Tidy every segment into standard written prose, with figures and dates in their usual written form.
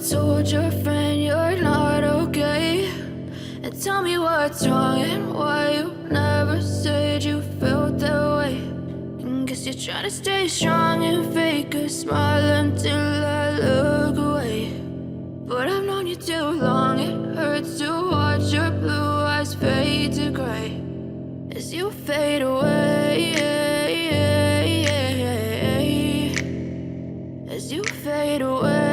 told your friend you're not okay? And tell me what's wrong and why you never said you felt that way. And guess you're trying to stay strong and fake a smile until I look away. But I've known you too long, it hurts to watch your blue eyes fade to gray as you fade away, as you fade away.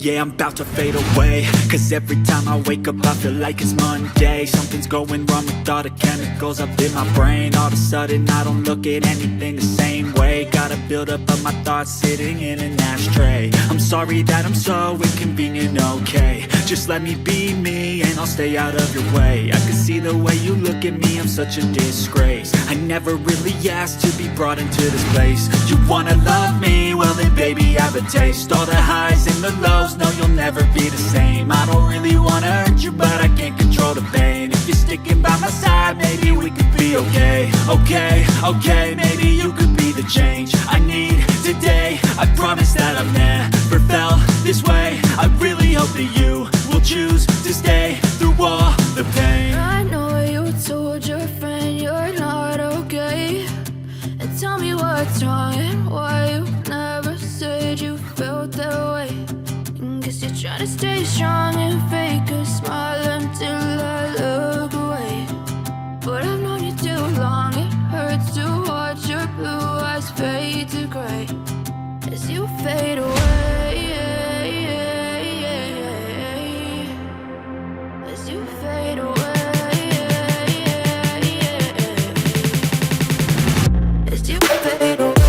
Yeah, I'm about to fade away, cause every time I wake up I feel like it's Monday. Something's going wrong with all the chemicals up in my brain. All of a sudden I don't look at anything the same way. Got a buildup of my thoughts sitting in an ashtray. I'm sorry that I'm so inconvenient, okay? Just let me be me and I'll stay out of your way. I can see the way you look at me, I'm such a disgrace. I never really asked to be brought into this place. You wanna love me? Well then baby have a taste. All the highs and the lows, no you'll never be the same. I don't really wanna hurt you but I can't control the pain. If you're sticking by my side maybe we could be okay. Okay, maybe you could be the change I need today. I promise that I've never felt this way. I really hope that you will choose to stay through all the pain. I know you told your friend you're not okay. And tell me what's wrong and why you never said you felt that way. And guess you're trying to stay strong and fake a smile until I look away. But I've known you too long, it hurts to watch your blue eyes fade to gray as you fade away, as you fade away, as you fade away.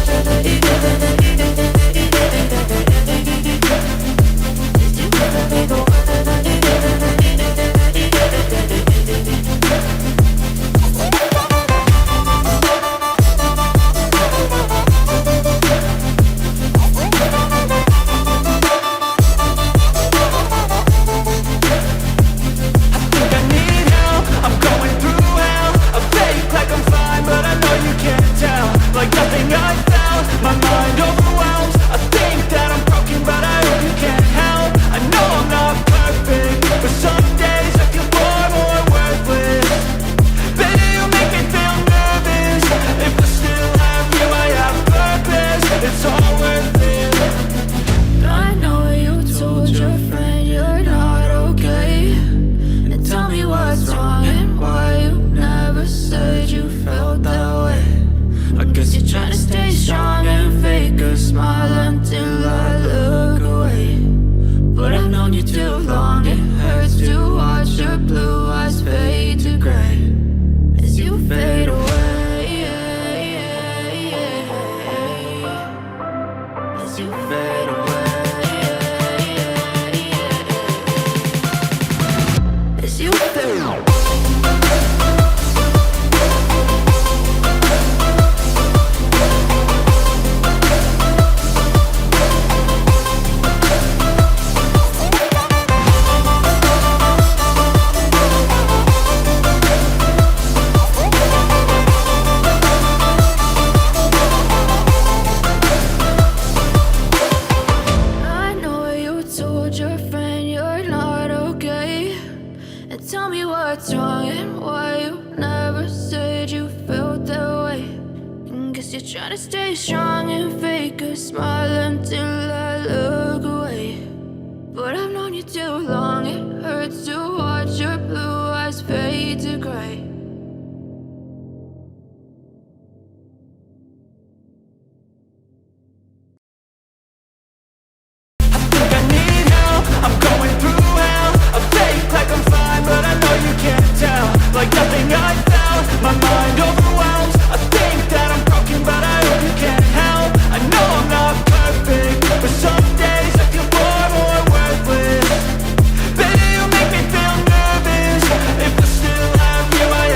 Baby, you make me feel nervous. If I still have you, I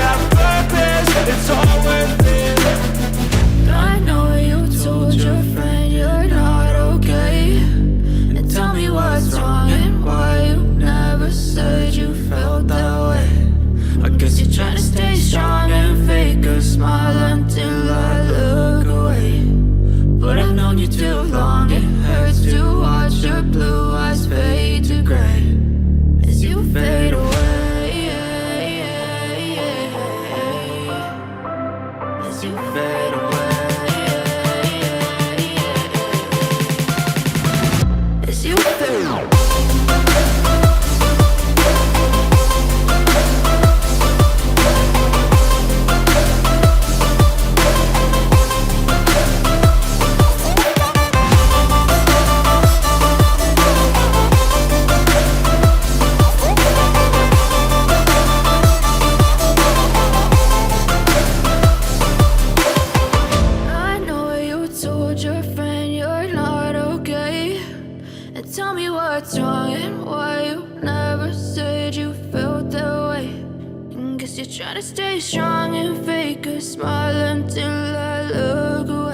tell me what's wrong and why you never said you felt that way. And guess you're trying to stay strong and fake a smile until I look away.